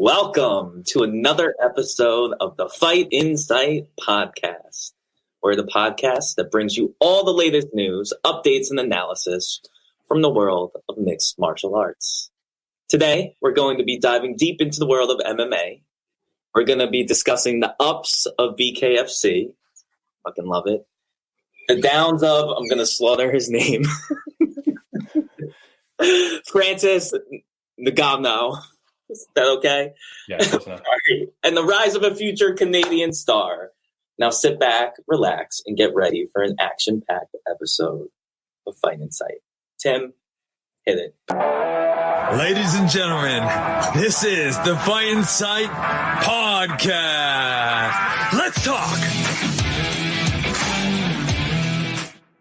Welcome to another episode of the Fight Insight podcast. We're the podcast that brings you all the latest news, updates, and analysis from the world of mixed martial arts. Today, we're going to be diving deep into the world of MMA. We're going to be discussing the ups of BKFC. Fucking love it. The downs of, I'm going to slaughter his name, Francis Ngannou. Is that okay? Yeah, close enough. And the rise of a future Canadian star. Now sit back, relax, and get ready for an action-packed episode of Fight Insight. Tim, hit it. Ladies and gentlemen, this is the Fight Insight podcast. Let's talk.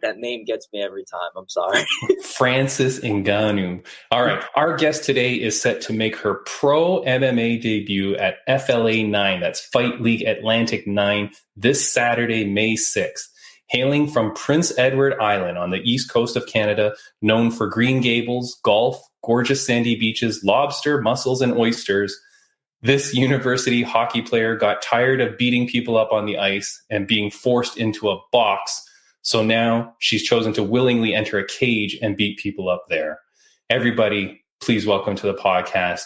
That name gets me every time. I'm sorry. Francis Ngannou. All right. Our guest today is set to make her pro MMA debut at FLA 9. That's Fight League Atlantic 9 this Saturday, May 6th. Hailing from Prince Edward Island on the east coast of Canada, known for Green Gables, golf, gorgeous sandy beaches, lobster, mussels, and oysters, this university hockey player got tired of beating people up on the ice and being forced into a box. So now she's chosen to willingly enter a cage and beat people up there. Everybody, please welcome to the podcast,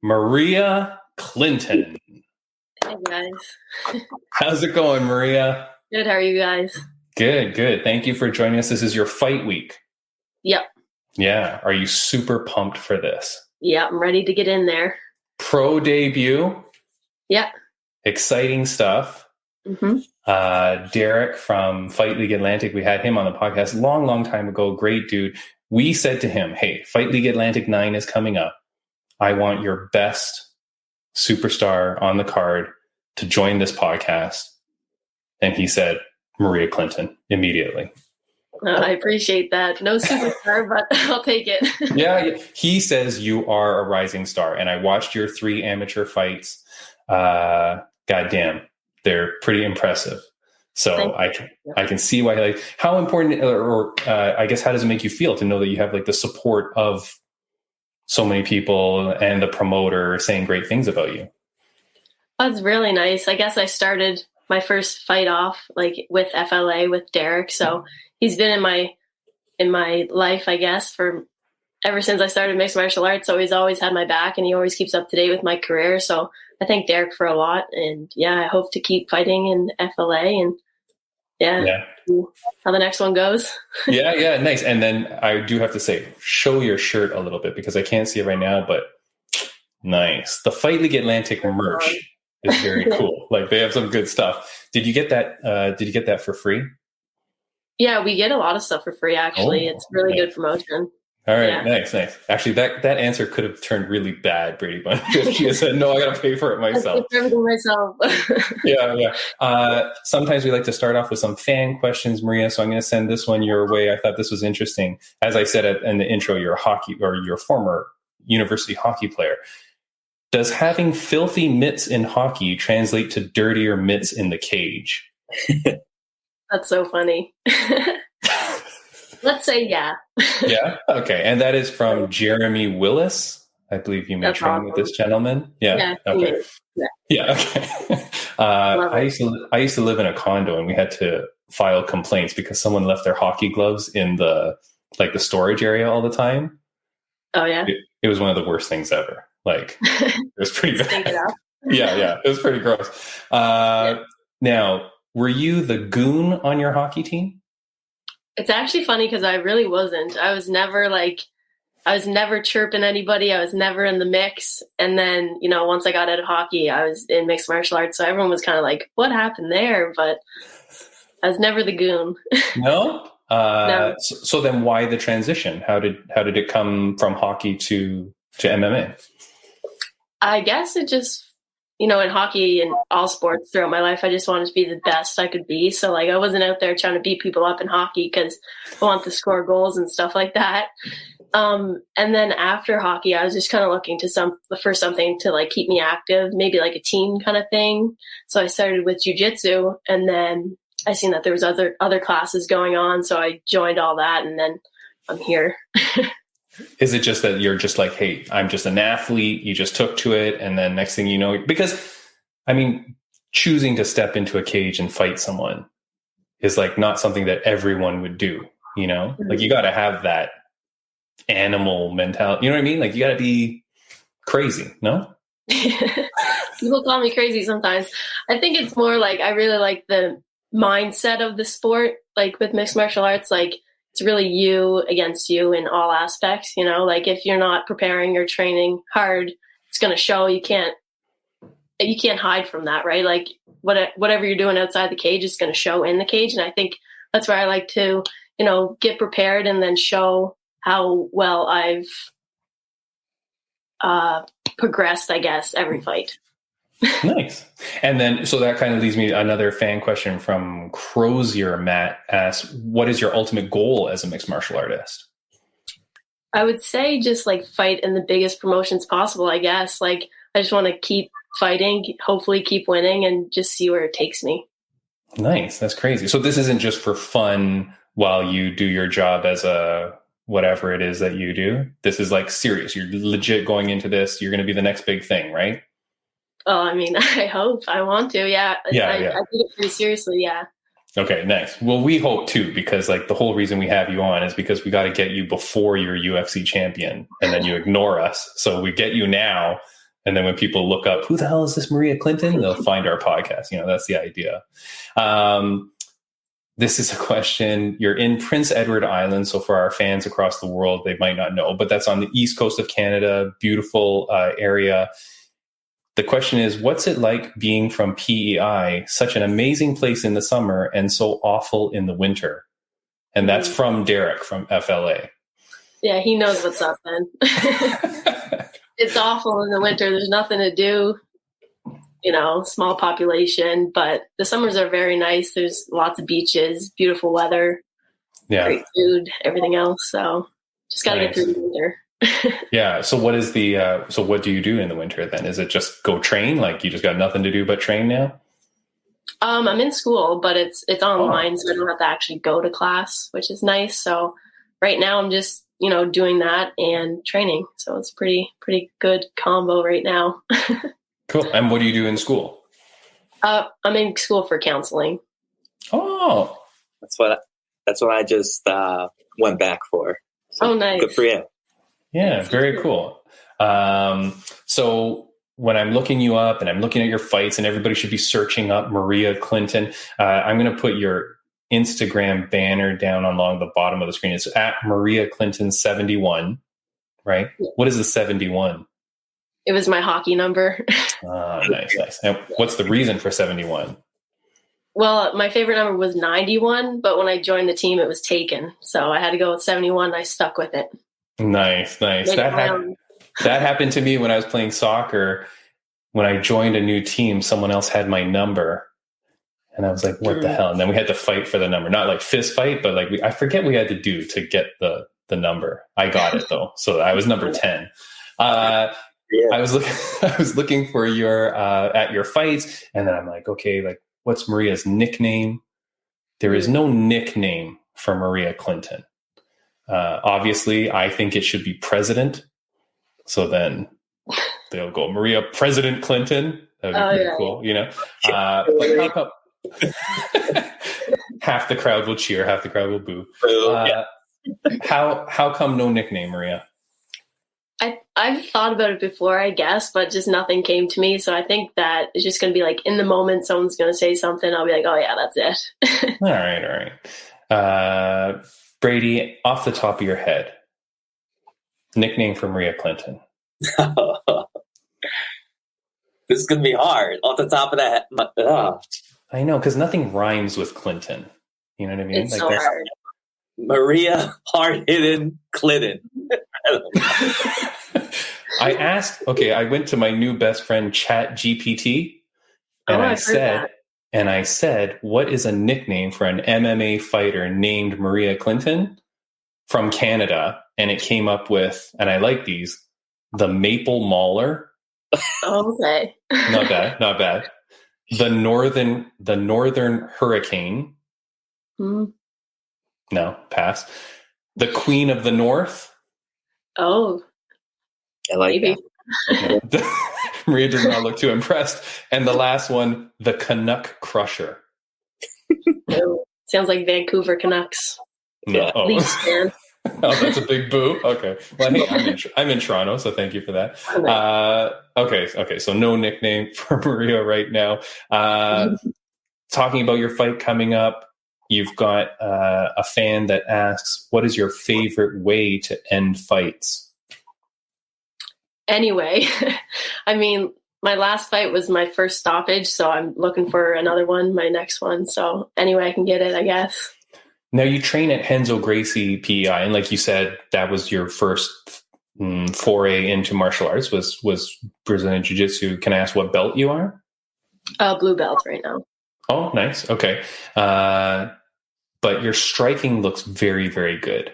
Maria Clinton. Hey, guys. How's it going, Maria? Good. How are you guys? Good, good. Thank you for joining us. This is your fight week. Yep. Yeah. Are you super pumped for this? Yeah, I'm ready to get in there. Pro debut. Yeah. Exciting stuff. Mm-hmm. Derek from Fight League Atlantic, we had him on the podcast long time ago. Great dude. We said to him, hey, Fight League Atlantic 9 is coming up. I want your best superstar on the card to join this podcast. And he said, Maria Clinton, immediately. I appreciate that. No superstar, but I'll take it. Yeah. He says you are a rising star. And I watched your 3 amateur fights. Goddamn. They're pretty impressive. So I can see why. Like, how important, or I guess, how does it make you feel to know that you have like the support of so many people and the promoter saying great things about you? That's really nice. I guess I started my first fight off like with FLA with Derek, so he's been in my life, I guess, for ever since I started mixed martial arts. So he's always had my back, and he always keeps up to date with my career. So I thank Derek for a lot, and yeah, I hope to keep fighting in FLA, and yeah. How the next one goes. Yeah, nice. And then I do have to say, show your shirt a little bit because I can't see it right now, but nice. The Fight League Atlantic merch is very cool. Like, they have some good stuff. Did you get that? Did you get that for free? Yeah, we get a lot of stuff for free. Actually, it's really good promotion. All right, nice. Actually, that answer could have turned really bad, Bradybunch, if she had said, no, I got to pay for it myself. I pay for everything myself. Yeah. Sometimes we like to start off with some fan questions, Maria, so I'm going to send this one your way. I thought this was interesting. As I said in the intro, you're a hockey, or you're a former university hockey player. Does having filthy mitts in hockey translate to dirtier mitts in the cage? That's so funny. Let's say yeah. Yeah? Okay. And that is from Jeremy Willis. I believe you made training with this gentleman. Yeah. Okay. Yeah. Okay. I used to live in a condo, and we had to file complaints because someone left their hockey gloves in the storage area all the time. Oh yeah. It was one of the worst things ever. Like, it was pretty bad. Yeah. It was pretty gross. Now, were you the goon on your hockey team? It's actually funny because I really wasn't. I was never chirping anybody. I was never in the mix. And then, once I got out of hockey, I was in mixed martial arts. So everyone was kind of like, what happened there? But I was never the goon. No? No. So then why the transition? How did it come from hockey to MMA? I guess it just, in hockey and all sports throughout my life, I just wanted to be the best I could be. So I wasn't out there trying to beat people up in hockey because I want to score goals and stuff like that. And then after hockey, I was just kind of looking for something to keep me active, maybe a team kind of thing. So I started with jiu-jitsu, and then I seen that there was other classes going on. So I joined all that, and then I'm here. Is it just that you're just like, hey, I'm just an athlete, you just took to it, and then next thing you know, because, I mean, choosing to step into a cage and fight someone is like not something that everyone would do, you know? Like you got to have that animal mentality, you know what I mean? Like you got to be crazy, no? People call me crazy sometimes. I think it's more like I really like the mindset of the sport. Like with mixed martial arts, like it's really you against you in all aspects, you know? Like if you're not preparing or training hard, it's going to show. You can't hide from that, right? Like whatever you're doing outside the cage is going to show in the cage. And I think that's where I like to, you know, get prepared and then show how well I've progressed, I guess, every fight. Nice. And then, so that kind of leads me to another fan question from Crozier. Matt asks, what is your ultimate goal as a mixed martial artist? I would say just like fight in the biggest promotions possible, I guess. Like I just want to keep fighting, hopefully keep winning, and just see where it takes me. Nice. That's crazy. So this isn't just for fun while you do your job as a whatever it is that you do. This is like serious. You're legit going into this. You're going to be the next big thing, right? Oh, I mean, I hope. I want to. Yeah. I take it pretty seriously. Yeah. Okay, nice. Well, we hope too, because like the whole reason we have you on is because we got to get you before you're UFC champion, and then you ignore us. So we get you now. And then when people look up, who the hell is this Maria Clinton? They'll find our podcast. You know, that's the idea. This is a question. You're in Prince Edward Island. So for our fans across the world, they might not know, but that's on the east coast of Canada. Beautiful area. The question is, what's it like being from PEI, such an amazing place in the summer and so awful in the winter? And that's from Derek from FLA. Yeah, he knows what's up, then. It's awful in the winter. There's nothing to do, you know, small population, but the summers are very nice. There's lots of beaches, beautiful weather, great food, everything else. So just got to get through the winter. Yeah. So what is so what do you do in the winter then? Is it just go train? Like you just got nothing to do but train now? I'm in school, but it's online, so I don't have to actually go to class, which is nice. So right now I'm just, you know, doing that and training. So it's pretty good combo right now. Cool. And what do you do in school? I'm in school for counseling. Oh, that's what I just went back for. So nice. Good for you. Yeah, very cool. So when I'm looking you up and I'm looking at your fights, and everybody should be searching up Maria Clinton, I'm going to put your Instagram banner down along the bottom of the screen. It's at Maria Clinton 71, right? Yeah. What is the 71? It was my hockey number. Nice. And what's the reason for 71? Well, my favorite number was 91, but when I joined the team, it was taken. So I had to go with 71. And I stuck with it. Nice. That happened to me when I was playing soccer. When I joined a new team, someone else had my number. And I was like, what the hell? And then we had to fight for the number. Not like fist fight, but like I forget what we had to do to get the number. I got it though. So I was number 10. I was looking for your at your fights, and then I'm like, okay, like what's Maria's nickname? There is no nickname for Maria Clinton. Obviously, I think it should be President. So then they'll go Maria President Clinton. That would be pretty cool, you know. Like how come half the crowd will cheer, half the crowd will boo? How come no nickname, Maria? I've thought about it before, I guess, but just nothing came to me. So I think that it's just going to be like in the moment, someone's going to say something. I'll be like, oh yeah, that's it. All right. Brady, off the top of your head, nickname for Maria Clinton. This is going to be hard. Off the top of that. I know, because nothing rhymes with Clinton. You know what I mean? It's like so hard. Maria Hard-Hitting Clinton. I went to my new best friend, Chat GPT, and I said, what is a nickname for an MMA fighter named Maria Clinton from Canada? And it came up with, and I like these, the Maple Mauler. Oh, okay. Not bad. The Northern Hurricane. Mm. No, pass. The Queen of the North. Oh, I like maybe. that. Maria does not look too impressed. And the last one, the Canuck Crusher. Oh, sounds like Vancouver Canucks. No. Yeah. Oh. Leafs fan. Oh, that's a big boo. Okay. Well, hey, I'm in Toronto, so thank you for that. Okay. So no nickname for Maria right now. Talking about your fight coming up, you've got a fan that asks, "What is your favorite way to end fights?" Anyway, I mean, my last fight was my first stoppage, so I'm looking for another one, my next one. So anyway, I can get it, I guess. Now you train at Henzo Gracie PEI, and like you said, that was your first foray into martial arts was Brazilian Jiu-Jitsu. Can I ask what belt you are? Blue belt right now. Oh, nice. Okay. But your striking looks very, very good.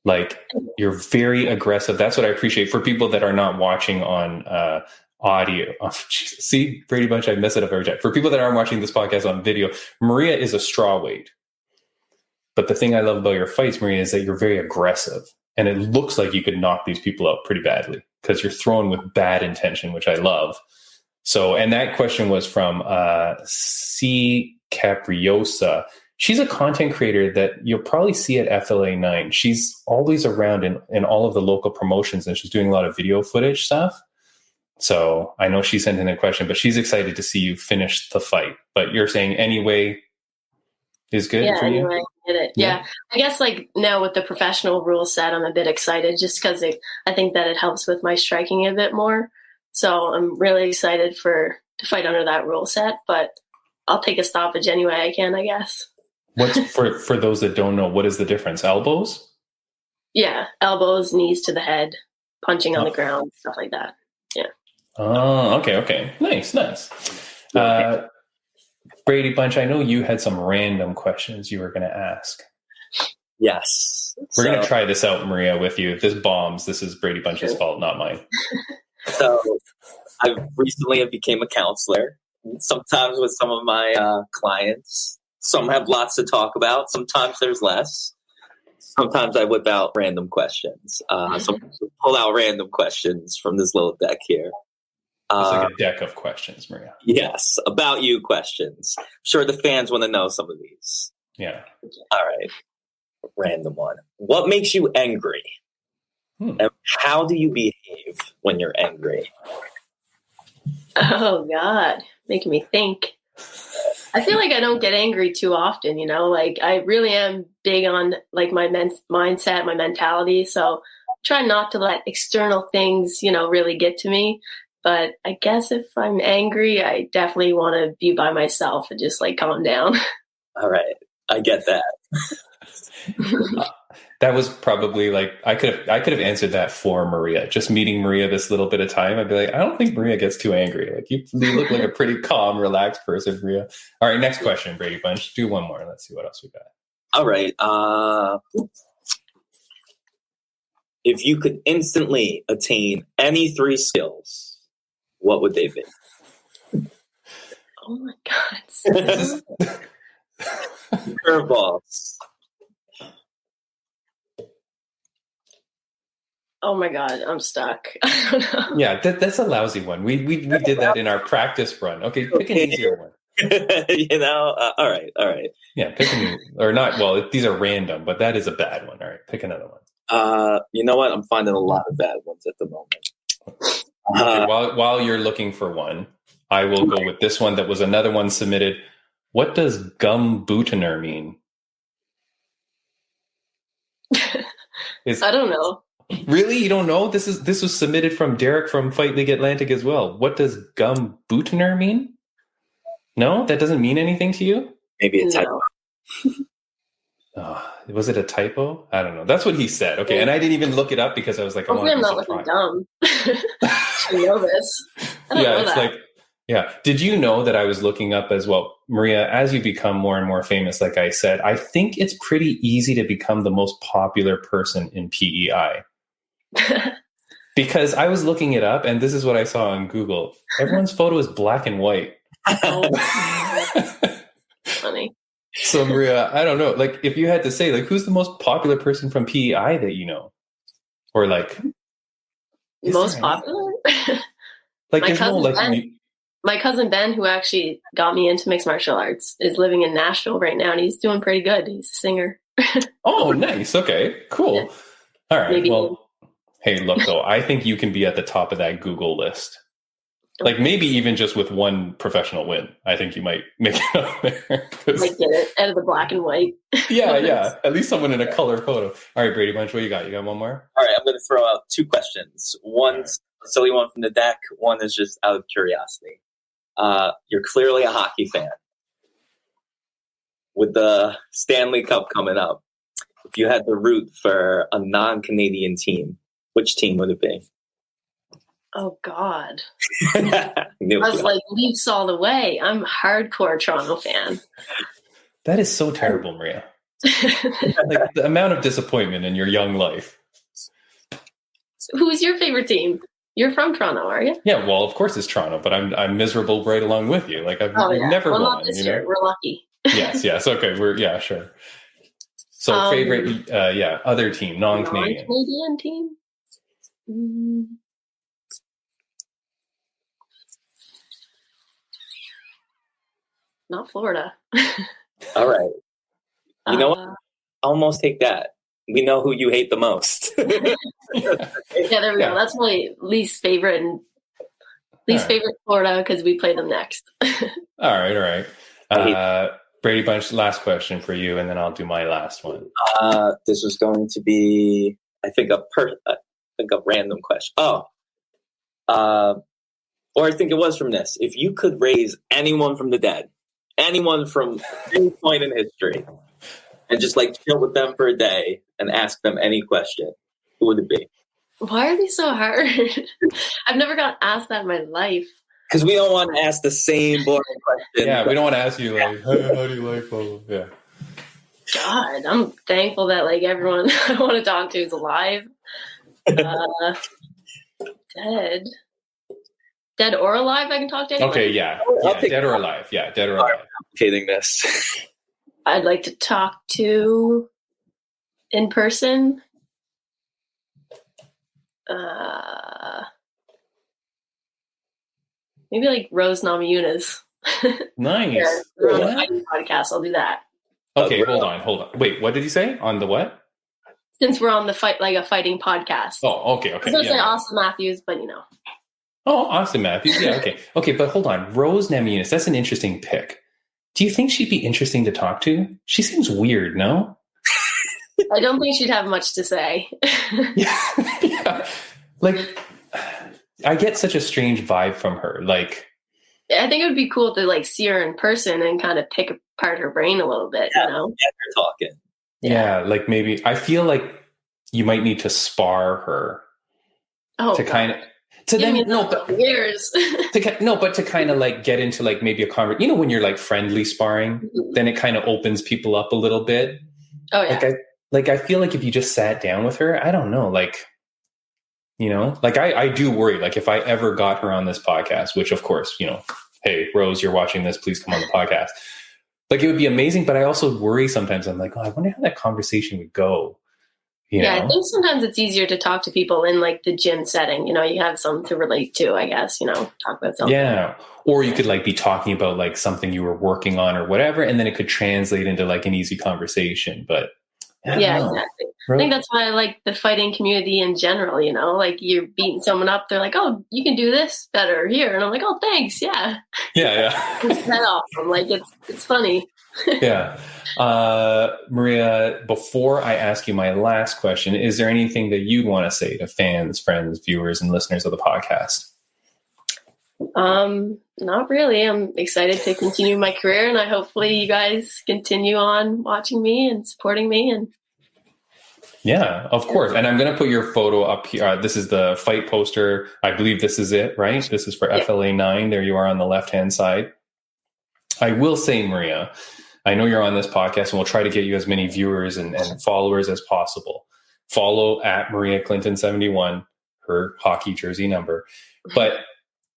Like, you're very aggressive. That's what I appreciate. For people that are not watching on audio. Oh, see, Brady Bunch, I mess it up every time. For people that aren't watching this podcast on video, Maria is a strawweight. But the thing I love about your fights, Maria, is that you're very aggressive. And it looks like you could knock these people out pretty badly because you're throwing with bad intention, which I love. So, and that question was from C. Capriosa. She's a content creator that you'll probably see at FLA 9. She's always around in all of the local promotions, and she's doing a lot of video footage stuff. So I know she sent in a question, but she's excited to see you finish the fight. But you're saying anyway is good for you? Anyway, I get it. Yeah. I guess like now with the professional rule set, I'm a bit excited just because I think that it helps with my striking a bit more. So I'm really excited to fight under that rule set, but I'll take a stoppage any way I can, I guess. What's for those that don't know, what is the difference? Elbows? Yeah, elbows, knees to the head, punching on the ground, stuff like that. Yeah. Oh, okay. Nice. Brady Bunch, I know you had some random questions you were going to ask. Yes. We're going to try this out, Maria, with you. If this bombs, this is Brady Bunch's fault, not mine. So I recently became a counselor, sometimes with some of my clients. Some have lots to talk about. Sometimes there's less. Sometimes I whip out random questions. So pull out random questions from this little deck here. It's like a deck of questions, Maria. Yes, about you questions. I'm sure the fans want to know some of these. Yeah. All right. Random one. What makes you angry? And how do you behave when you're angry? Oh, God. Making me think. I feel like I don't get angry too often, like I really am big on like my mindset, my mentality. So try not to let external things, really get to me. But I guess if I'm angry, I definitely want to be by myself and just like calm down. All right. I get that. That was probably like, I could have answered that for Maria. Just meeting Maria this little bit of time, I'd be like, I don't think Maria gets too angry. Like you look like a pretty calm, relaxed person, Maria. All right, next question, Brady Bunch. Do one more. Let's see what else we got. All right. If you could instantly attain any 3 skills, what would they be? Oh my God. Curveballs. Oh my God, I'm stuck. I don't know. Yeah, that's a lousy one. We did that in our practice run. Okay, pick an easier one. All right. Yeah, pick an or not. Well, these are random, but that is a bad one. All right, pick another one. You know what? I'm finding a lot of bad ones at the moment. Okay, while you're looking for one, I will go with this one that was another one submitted. What does gumbutener mean? I don't know. Really? You don't know? This was submitted from Derek from Fight League Atlantic as well. What does gumbutener mean? No? That doesn't mean anything to you? Maybe a typo. Was it a typo? I don't know. That's what he said. Okay, and I didn't even look it up because I was like, I'm not looking dumb. I know this. I don't know that. Yeah. Did you know that I was looking up as well, Maria, as you become more and more famous, like I said, I think it's pretty easy to become the most popular person in PEI. Because I was looking it up and this is what I saw on Google. Everyone's photo is black and white. Funny. So Maria, I don't know. Like if you had to say, like, who's the most popular person from PEI that you know? Or like Most popular? like My there's no cousin like Ben. My cousin Ben, who actually got me into mixed martial arts, is living in Nashville right now, and he's doing pretty good. He's a singer. Oh, nice. Okay, cool. Yeah. All right. Maybe. Well, hey, look though, I think you can be at the top of that Google list. Like maybe even just with one professional win, I think you might make it up there. Like get it out of the black and white. Yeah. At least someone in a color photo. All right, Bradybunch, what you got? You got one more? All right, I'm going to throw out two questions. One's a silly one from the deck. One is just out of curiosity. You're clearly a hockey fan. With the Stanley Cup coming up, if you had to root for a non-Canadian team, which team would it be? Oh God! I was like, Leafs all the way. I'm a hardcore Toronto fan. That is so terrible, Maria. Like the amount of disappointment in your young life. Who's your favorite team? You're from Toronto, are you? Yeah, well, of course it's Toronto, but I'm miserable right along with you. Like I've never won. Not this year. We're lucky. Yes. Okay, sure. So favorite, other team, non-Canadian. Non-Canadian team. Not Florida. All right. You know what? I'll almost take that. We know who you hate the most. Yeah, there we go. That's my least favorite favorite Florida because we play them next. All right. Bradybunch, last question for you, and then I'll do my last one. This was going to be, I think, a random question. Or I think it was from this. If you could raise anyone from the dead, anyone from any point in history, and just like chill with them for a day and ask them any question, who would it be? Why are they so hard? I've never got asked that in my life. Because we don't want to ask the same boring question. Yeah, we don't want to ask you like, how do you like blah? Yeah. God, I'm thankful that like everyone I want to talk to is alive. Dead or alive, I can talk to anyone. Okay, yeah, dead or alive. Yeah, dead or alive. Complicating this. I'd like to talk to in person. Maybe like Rose Namajunas. Nice. Yeah, we're on the fighting podcast. I'll do that. Okay, hold on. Wait, what did you say? On the what? Since we're on the fighting podcast. Oh, okay. I was going to say Austin Matthews, but you know. Oh, Austin Matthews. Yeah, okay. Okay, but hold on. Rose Namajunas, that's an interesting pick. Do you think she'd be interesting to talk to? She seems weird, no? I don't think she'd have much to say. Yeah. Like, I get such a strange vibe from her. Like, I think it would be cool to like see her in person and kind of pick apart her brain a little bit, you know? Yeah, they're talking. Yeah, like maybe, I feel like you might need to spar her to kind of... To then years. But to kind of like get into like maybe a conversation, you know, when you're like friendly sparring, then it kind of opens people up a little bit. Oh yeah. I feel like if you just sat down with her, I don't know, like, you know, like I do worry, like if I ever got her on this podcast, which of course, you know, hey Rose, you're watching this, please come on the podcast. Like it would be amazing, but I also worry sometimes. I'm like, oh, I wonder how that conversation would go. You know? I think sometimes it's easier to talk to people in like the gym setting. You know, you have something to relate to, I guess, you know, talk about something. Yeah. Or you could like be talking about like something you were working on or whatever, and then it could translate into like an easy conversation. But yeah, exactly. I think that's why I like the fighting community in general, you know, like you're beating someone up. They're like, oh, you can do this better here. And I'm like, oh, thanks. Yeah. Yeah. It's that awesome. Like it's funny. Yeah. Maria, before I ask you my last question, is there anything that you'd want to say to fans, friends, viewers, and listeners of the podcast? Not really. I'm excited to continue my career, and hopefully you guys continue on watching me and supporting me. And yeah, of course. And I'm going to put your photo up here. This is the fight poster. I believe this is it, right? This is for FLA 9. There you are on the left-hand side. I will say, Maria, I know you're on this podcast, and we'll try to get you as many viewers and followers as possible. Follow at Maria Clinton 71, her hockey jersey number. But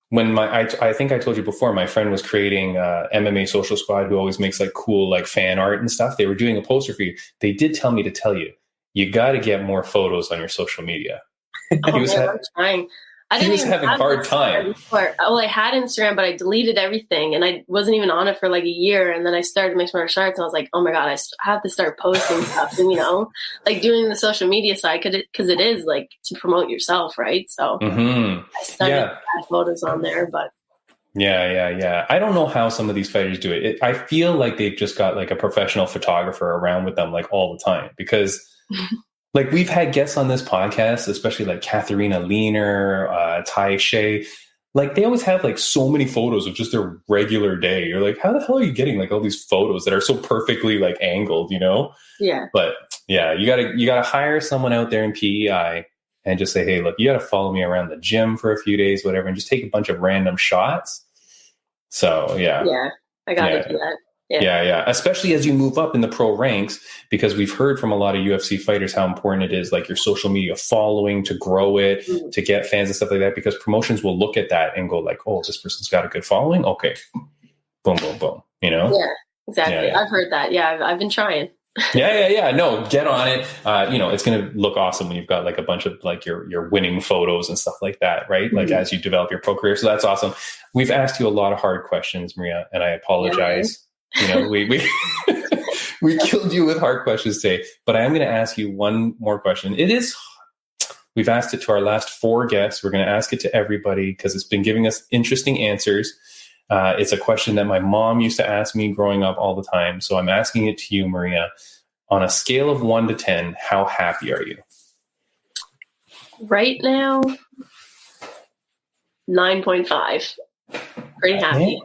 when I think I told you before, my friend was creating MMA Social Squad, who always makes like cool like fan art and stuff. They were doing a poster for you. They did tell me to tell you, you got to get more photos on your social media. I'm trying. He was having a hard time. Well, I had Instagram, but I deleted everything, and I wasn't even on it for like a year. And then I started Mixed Martial Arts, and I was like, oh my God, I have to start posting stuff, and, like doing the social media side, because it is like to promote yourself, right? So I started photos on there, but. Yeah. I don't know how some of these fighters do it. I feel like they've just got like a professional photographer around with them like all the time, because like we've had guests on this podcast, especially like Katharina Leaner, Tai Shea. Like they always have like so many photos of just their regular day. You're like, how the hell are you getting like all these photos that are so perfectly like angled, Yeah. But yeah, you gotta hire someone out there in PEI and just say, hey, look, you gotta follow me around the gym for a few days, whatever, and just take a bunch of random shots. So yeah. Yeah, I gotta do that. Yeah. Especially as you move up in the pro ranks, because we've heard from a lot of UFC fighters how important it is, like your social media following, to grow it, to get fans and stuff like that, because promotions will look at that and go like, oh, this person's got a good following. Okay. Boom, boom, boom. Yeah, exactly. Yeah. I've heard that. Yeah, I've been trying. Yeah. No, get on it. It's going to look awesome when you've got like a bunch of like your winning photos and stuff like that, right? Like as you develop your pro career. So that's awesome. We've asked you a lot of hard questions, Maria, and I apologize. We killed you with hard questions today, but I am going to ask you one more question. We've asked it to our last 4 guests. We're going to ask it to everybody because it's been giving us interesting answers. It's a question that my mom used to ask me growing up all the time. So I'm asking it to you, Maria. On a scale of 1 to 10, how happy are you? Right now, 9.5. Pretty happy.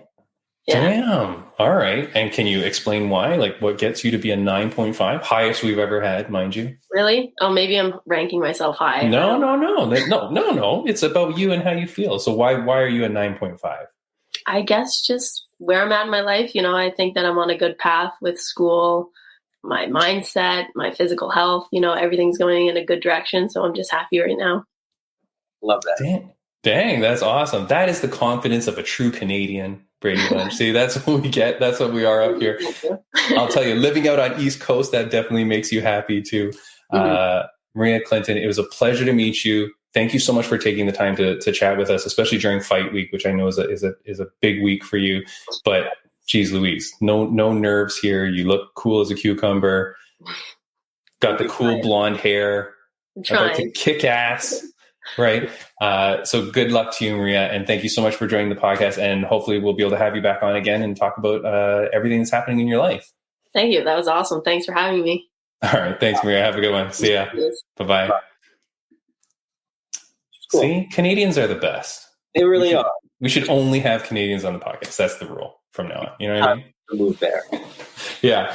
Yeah. Damn. All right. And can you explain why? Like what gets you to be a 9.5? Highest we've ever had, mind you. Really? Oh, maybe I'm ranking myself high. No. It's about you and how you feel. So why are you a 9.5? I guess just where I'm at in my life. I think that I'm on a good path with school, my mindset, my physical health, everything's going in a good direction. So I'm just happy right now. Love that. Dang, that's awesome. That is the confidence of a true Canadian, Bradybunch. See, that's what we get. That's what we are up here. I'll tell you, living out on East Coast, that definitely makes you happy too. Maria Clinton, it was a pleasure to meet you. Thank you so much for taking the time to chat with us, especially during fight week, which I know is a big week for you. But geez Louise, no nerves here. You look cool as a cucumber. Got the cool blonde hair. About to kick ass. Right. So good luck to you, Maria. And thank you so much for joining the podcast. And hopefully we'll be able to have you back on again and talk about everything that's happening in your life. Thank you. That was awesome. Thanks for having me. All right. Thanks, Maria. Have a good one. See ya. Bye-bye. Cool. See, Canadians are the best. They really are. We should only have Canadians on the podcast. That's the rule from now on. You know what I mean? Move there. Yeah.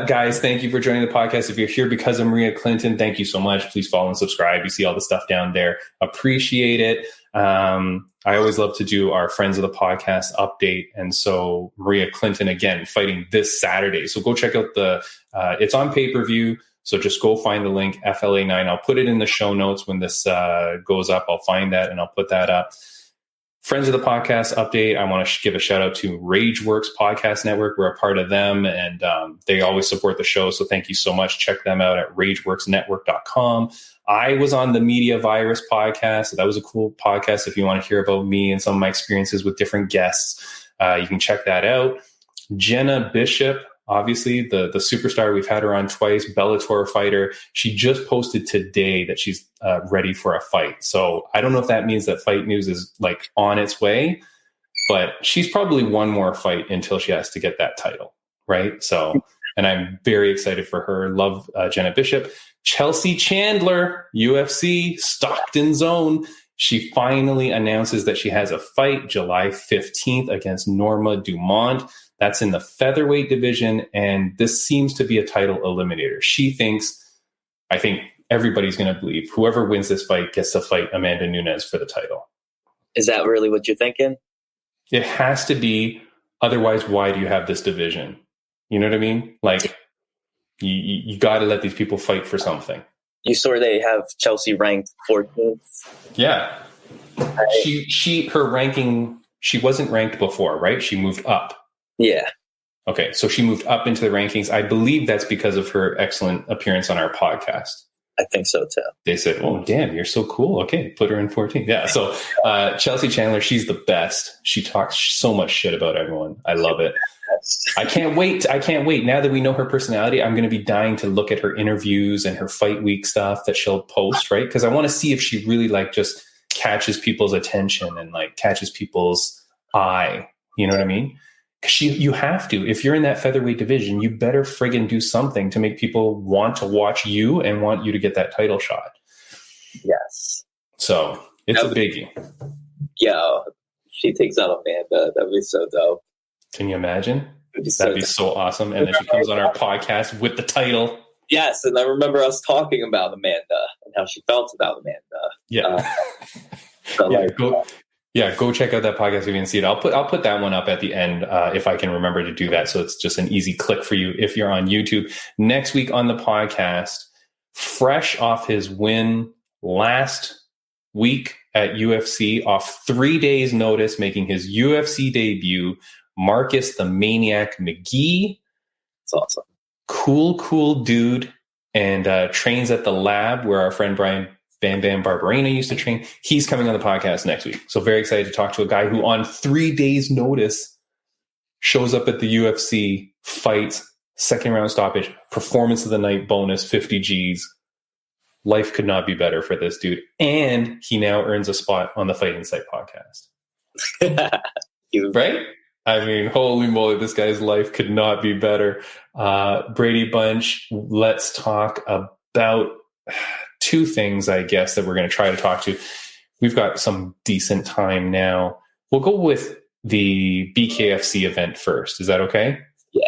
Guys, thank you for joining the podcast. If you're here because of Maria Clinton, thank you so much. Please follow and subscribe. You see all the stuff down there. Appreciate it. I always love to do our Friends of the Podcast update. And so Maria Clinton, again, fighting this Saturday. So go check out it's on pay-per-view. So just go find the link, FLA9. I'll put it in the show notes when this goes up. I'll find that and I'll put that up. Friends of the Podcast update. I want to give a shout out to Rageworks Podcast Network. We're a part of them and they always support the show. So thank you so much. Check them out at rageworksnetwork.com. I was on the Media Virus podcast. So that was a cool podcast. If you want to hear about me and some of my experiences with different guests, you can check that out. Jenna Bishop, obviously the superstar, we've had her on twice, Bellator fighter. She just posted today that she's ready for a fight. So I don't know if that means that Fight News is like on its way, but she's probably one more fight until she has to get that title, right? So, and I'm very excited for her. Love Jenna Bishop. Chelsea Chandler, UFC, Stockton Zone. She finally announces that she has a fight July 15th against Norma Dumont. That's in the featherweight division, and this seems to be a title eliminator. I think everybody's going to believe whoever wins this fight gets to fight Amanda Nunes for the title. Is that really what you're thinking? It has to be. Otherwise, why do you have this division? You know what I mean? Like, you got to let these people fight for something. You saw they have Chelsea ranked 14th. Yeah. Her ranking, she wasn't ranked before, right? She moved up. Yeah. Okay, so she moved up into the rankings. I believe that's because of her excellent appearance on our podcast. I think so too. They said, "Oh, damn, you're so cool. Okay, put her in 14." Yeah. So Chelsea Chandler, she's the best. She talks so much shit about everyone. I love it. I can't wait. Now that we know her personality, I'm going to be dying to look at her interviews and her fight week stuff that she'll post, right? Because I want to see if she really like just catches people's attention and like catches people's eye. You know what I mean? You have to. If you're in that featherweight division, you better friggin' do something to make people want to watch you and want you to get that title shot. Yes. So it's a biggie. Yeah. She takes out Amanda. That would be so dope. Can you imagine? That'd be so awesome. And then she comes on our podcast with the title. Yes. And I remember us talking about Amanda and how she felt about Amanda. Yeah. Go check out that podcast if you didn't see it. I'll put that one up at the end if I can remember to do that. So it's just an easy click for you if you're on YouTube. Next week on the podcast, fresh off his win last week at UFC, off 3 days' notice, making his UFC debut, Marcus the Maniac McGee. It's awesome. Cool dude, and trains at the lab where our friend Brian Bam Bam Barberina used to train. He's coming on the podcast next week. So very excited to talk to a guy who on 3 days notice shows up at the UFC, fights, second round stoppage, performance of the night bonus, 50 G's. Life could not be better for this dude. And he now earns a spot on the Fight Insight podcast. Right? I mean, holy moly, this guy's life could not be better. Brady Bunch, let's talk about 2 things, I guess, that we're going to try to talk to. We've got some decent time now. We'll go with the BKFC event first. Is that okay? Yeah.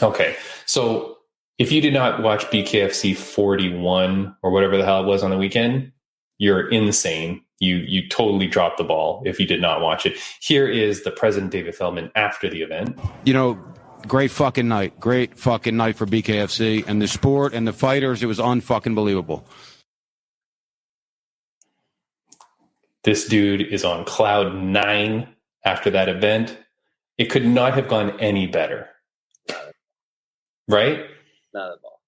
Okay. So if you did not watch BKFC 41 or whatever the hell it was on the weekend, you're insane. You totally dropped the ball if you did not watch it. Here is the President David Feldman after the event. Great fucking night for BKFC and the sport and the fighters. It was unfucking believable. This dude is on cloud 9 after that event. It could not have gone any better. Right? Not at all.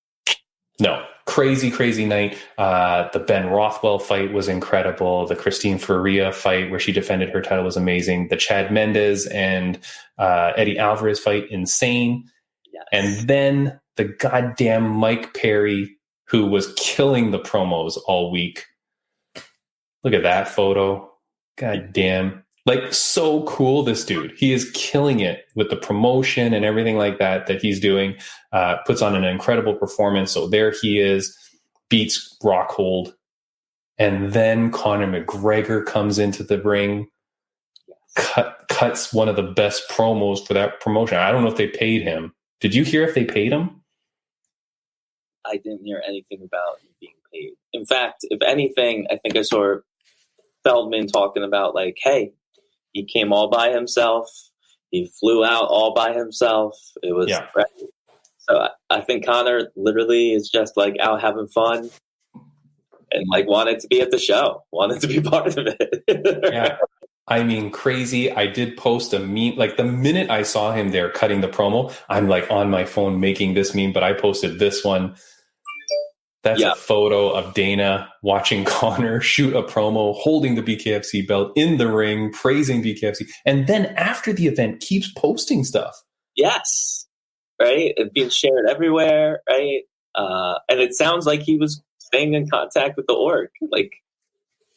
No. Crazy night. The Ben Rothwell fight was incredible. The Christine Faria fight where she defended her title was amazing. The Chad Mendes and Eddie Alvarez fight, insane. Yes. And then the goddamn Mike Perry, who was killing the promos all week. Look at that photo. God damn. Like, so cool, this dude. He is killing it with the promotion and everything like that he's doing. Puts on an incredible performance. So there he is, beats Rockhold. And then Conor McGregor comes into the ring, cuts one of the best promos for that promotion. I don't know if they paid him. Did you hear if they paid him? I didn't hear anything about him being paid. In fact, if anything, I think I saw Feldman talking about like, hey, he came all by himself. He flew out all by himself. It was So I think Conor literally is just like out having fun and like wanted to be at the show, wanted to be part of it. Yeah. I mean, crazy. I did post a meme. Like the minute I saw him there cutting the promo, I'm like on my phone making this meme, but I posted this one. That's a photo of Dana watching Conor shoot a promo, holding the BKFC belt in the ring, praising BKFC. And then after the event, keeps posting stuff. Yes. Right? It's being shared everywhere, right? And it sounds like he was staying in contact with the org. Like,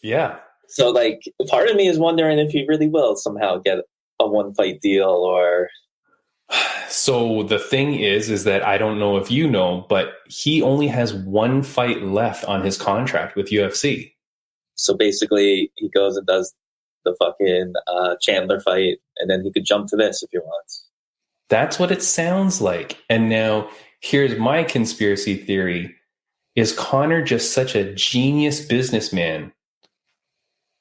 yeah. So, like, part of me is wondering if he really will somehow get a one-fight deal or... So the thing is that I don't know if you know, but he only has 1 fight left on his contract with UFC. So basically, he goes and does the fucking Chandler fight, and then he could jump to this if he wants. That's what it sounds like. And now, here's my conspiracy theory. Is Conor just such a genius businessman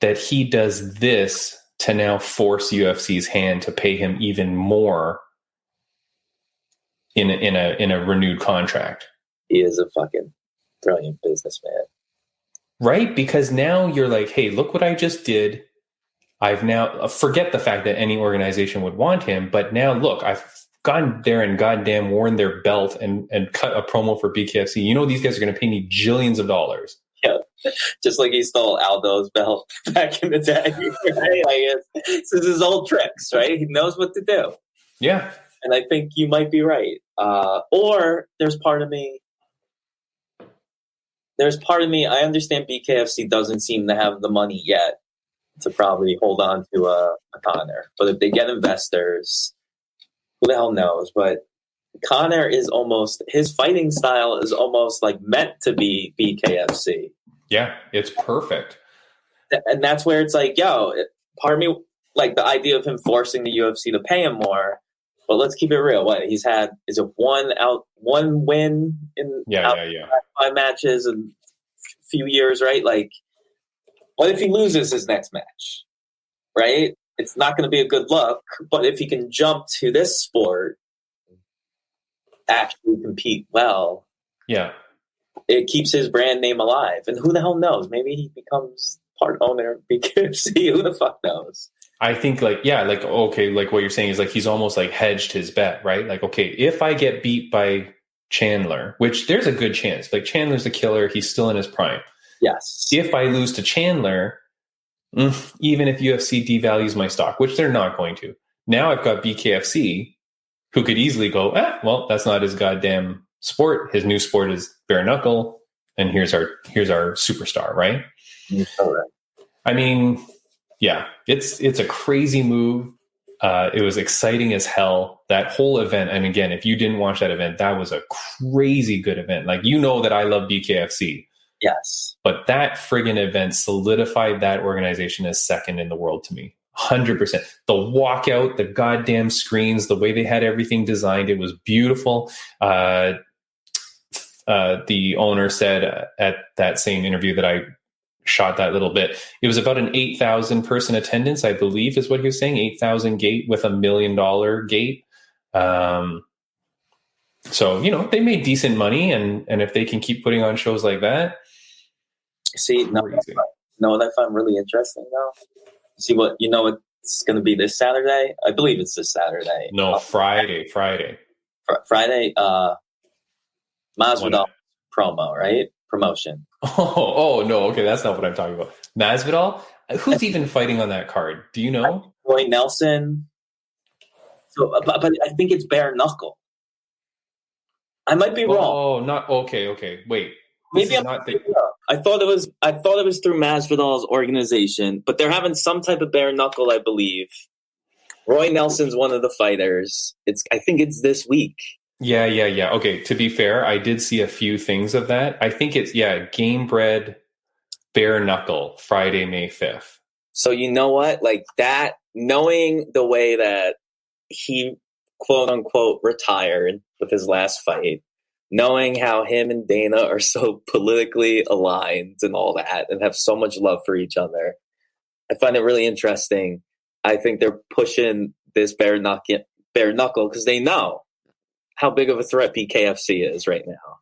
that he does this to now force UFC's hand to pay him even more in a renewed contract? He is a fucking brilliant businessman. Right? Because now you're like, hey, look what I just did. I've now forget the fact that any organization would want him, but now look, I've gone there and goddamn worn their belt and cut a promo for BKFC, you know these guys are going to pay me jillions of dollars. Yeah, just like he stole Aldo's belt back in the day. Right? Like it's his old tricks, right? He knows what to do. Yeah. And I think you might be right. Or there's part of me, I understand BKFC doesn't seem to have the money yet to probably hold on to a Conor. But if they get investors, who the hell knows? But Conor is almost, his fighting style is almost like meant to be BKFC. Yeah, it's perfect. And that's where it's like, part of me, like the idea of him forcing the UFC to pay him more. But let's keep it real. What he's had is it one win in 5 matches in a few years, right? Like, what if he loses his next match, right? It's not going to be a good look. But if he can jump to this sport, actually compete well, it keeps his brand name alive. And who the hell knows? Maybe he becomes part owner of BKFC. Who the fuck knows? I think what you're saying is like he's almost like hedged his bet, right? Like, okay, if I get beat by Chandler, which there's a good chance, like Chandler's the killer, he's still in his prime. Yes. If I lose to Chandler, even if UFC devalues my stock, which they're not going to, now I've got BKFC, who could easily go, well, that's not his goddamn sport. His new sport is bare knuckle, and here's our superstar, right? All right. I mean, yeah, it's a crazy move. It was exciting as hell, that whole event. And again, if you didn't watch that event, that was a crazy good event. Like, you know that I love BKFC. Yes. But that friggin' event solidified that organization as second in the world to me. 100%. The walkout, the goddamn screens, the way they had everything designed, it was beautiful. The owner said at that same interview that I shot that little bit, it was about an 8,000 person attendance, I believe is what he was saying, 8,000 gate with $1 million gate. So, they made decent money, and if they can keep putting on shows like that. See, what I find really interesting though? See what it's going to be this Saturday? I believe it's this Saturday. No, Friday. Friday, Masvidal promo, right? Promotion. Oh, no. Okay, that's not what I'm talking about. Masvidal? Who's even fighting on that card? Do you know? Roy Nelson. So, but I think it's bare knuckle. I might be wrong. Oh, not okay. Wait. Maybe I'm not thinking. I thought it was through Masvidal's organization, but they're having some type of bare knuckle, I believe. Roy Nelson's one of the fighters. I think it's this week. Yeah. Okay, to be fair, I did see a few things of that. I think it's Game Bred bare knuckle, Friday, May 5th. So you know what? Like that, knowing the way that he quote unquote retired with his last fight, knowing how him and Dana are so politically aligned and all that and have so much love for each other, I find it really interesting. I think they're pushing this bare knuckle because they know how big of a threat BKFC is right now.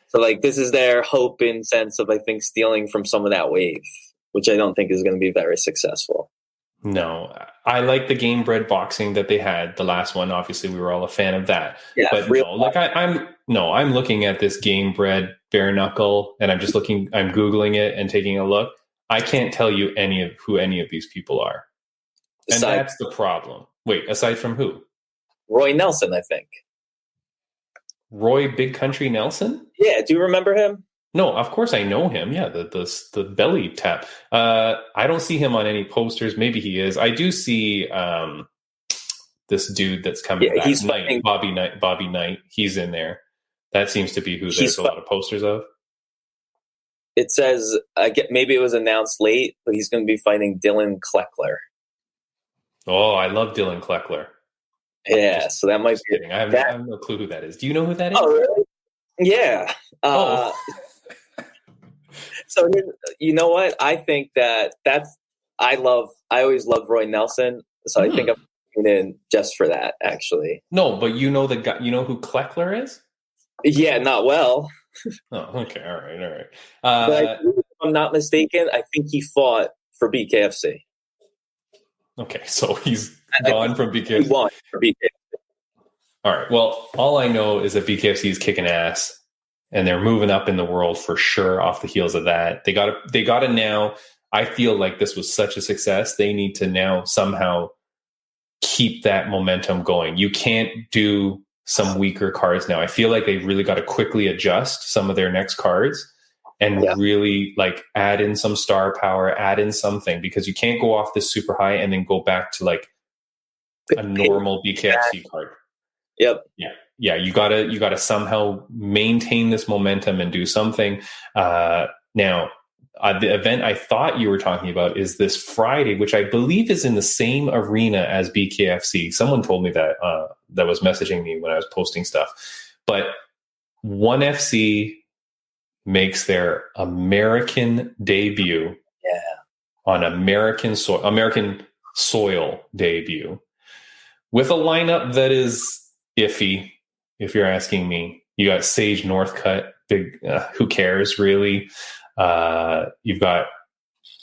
So like this is their hope in sense of, I think, stealing from some of that wave, which I don't think is going to be very successful. No, I like the Game Bred boxing that they had. The last one, obviously, we were all a fan of that. Yeah, but I'm looking at this Game Bred bare knuckle, and I'm Googling it and taking a look. I can't tell you who any of these people are, and that's the problem. Wait, aside from who? Roy Nelson, I think. Roy Big Country Nelson? Yeah, do you remember him? No, of course I know him. Yeah, the belly tap. I don't see him on any posters. Maybe he is. I do see this dude that's coming back. He's fighting Bobby Knight. He's in there. That seems to be who there's a lot of posters of. It says, maybe it was announced late, but he's going to be fighting Dylan Kleckler. Oh, I love Dylan Kleckler. Yeah, so that might be. I have no clue who that is. Do you know who that is? Oh, really? Yeah. So you know what? I think I always loved Roy Nelson, so I think I'm putting in just for that, actually. No, but you know the guy. You know who Kleckler is? Yeah, not well. Oh, okay, all right. But if I'm not mistaken, I think he fought for BKFC. Okay, so he's gone from BKFC. He won for BKFC. All right. Well, all I know is that BKFC is kicking ass, and they're moving up in the world for sure off the heels of that. They got to now. I feel like this was such a success. They need to now somehow keep that momentum going. You can't do some weaker cards now. I feel like they really got to quickly adjust some of their next cards and really like add in some star power, add in something, because you can't go off this super high and then go back to like a normal BKFC card. Yep. Yeah. You gotta somehow maintain this momentum and do something. Now, the event I thought you were talking about is this Friday, which I believe is in the same arena as BKFC. Someone told me that that was messaging me when I was posting stuff. But ONE FC makes their American debut on American soil debut with a lineup that is iffy, if you're asking me. You got Sage Northcutt, big, who cares really? You've got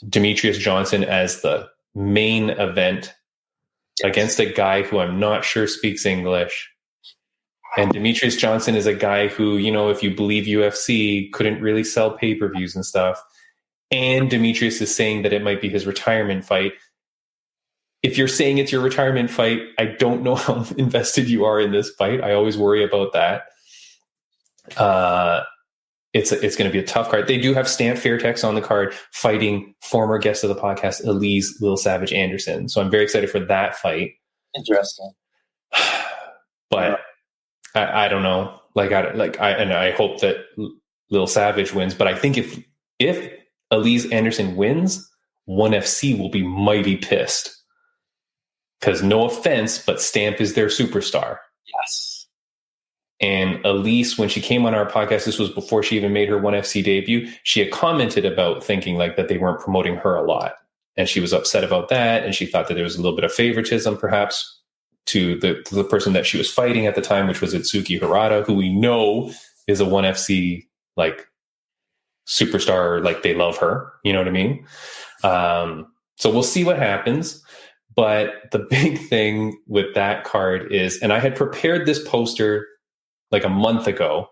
Demetrius Johnson as the main event against a guy who I'm not sure speaks English. And Demetrius Johnson is a guy who, you know, if you believe UFC, couldn't really sell pay-per-views and stuff. And Demetrius is saying that it might be his retirement fight. If you're saying it's your retirement fight, I don't know how invested you are in this fight. I always worry about that. It's going to be a tough card. They do have Stamp Fairtex on the card fighting former guest of the podcast, Elise Lil Savage Anderson. So I'm very excited for that fight. Interesting. But I don't know. I hope that Lil Savage wins. But I think if Elise Anderson wins, ONE FC will be mighty pissed. Because no offense, but Stamp is their superstar. Yes. And Elise, when she came on our podcast, this was before she even made her ONE FC debut, she had commented about thinking like that they weren't promoting her a lot. And she was upset about that. And she thought that there was a little bit of favoritism, perhaps, to the person that she was fighting at the time, which was Itsuki Harada, who we know is a ONE FC like superstar. Like they love her. You know what I mean? So we'll see what happens. But the big thing with that card is, and I had prepared this poster like a month ago,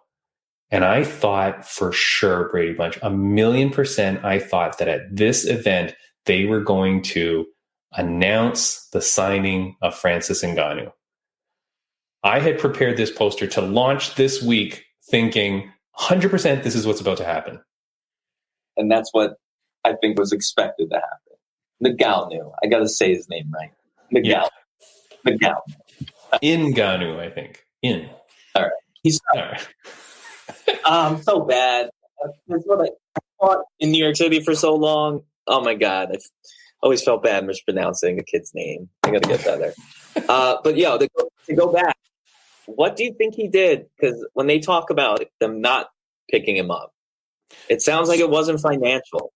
and I thought for sure, Bradybunch, 1,000,000%, I thought that at this event, they were going to announce the signing of Francis Ngannou. I had prepared this poster to launch this week thinking 100% this is what's about to happen. And that's what I think was expected to happen. Ngannou. I got to say his name right. Ngannou. Yeah. Ngannou, I think. All right. He's all right. So bad. That's what I fought in New York City for so long. Oh my God. I always felt bad mispronouncing a kid's name. I got to get better. But to go back, what do you think he did? Because when they talk about them not picking him up, it sounds like it wasn't financial.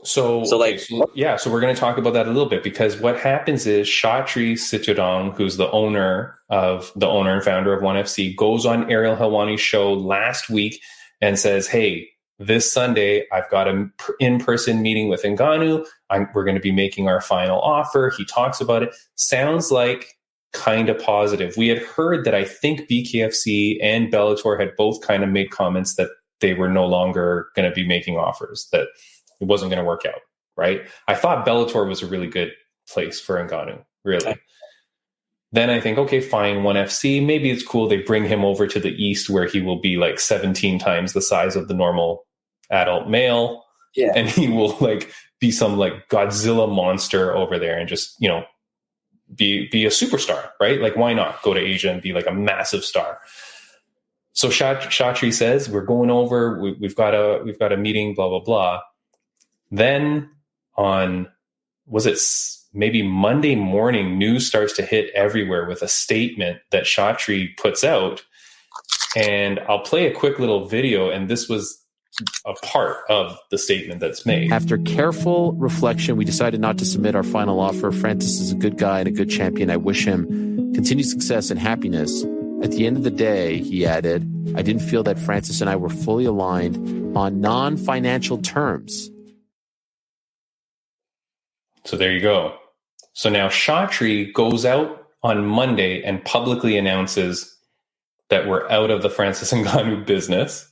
So we're going to talk about that a little bit, because what happens is Shatri Sitodong, who's the owner and founder of ONE FC, goes on Ariel Helwani's show last week and says, hey, this Sunday, I've got an in-person meeting with Ngannou. We're going to be making our final offer. He talks about it. Sounds like kind of positive. We had heard that I think BKFC and Bellator had both kind of made comments that they were no longer going to be making offers, that it wasn't going to work out, right? I thought Bellator was a really good place for Ngannou, really. Then I think, okay, fine, ONE FC, maybe it's cool. They bring him over to the East where he will be like 17 times the size of the normal adult male. Yeah. And he will like be some like Godzilla monster over there and just, you know, be a superstar, right? Like, why not go to Asia and be like a massive star? So Shatri says, we're going over, we've got a meeting, blah, blah, blah. Then on, was it maybe Monday morning, news starts to hit everywhere with a statement that Shatri puts out. And I'll play a quick little video. And this was a part of the statement that's made. After careful reflection, we decided not to submit our final offer. Francis is a good guy and a good champion. I wish him continued success and happiness. At the end of the day, he added, I didn't feel that Francis and I were fully aligned on non-financial terms. So there you go. So now Shatri goes out on Monday and publicly announces that we're out of the Francis Ngannou business.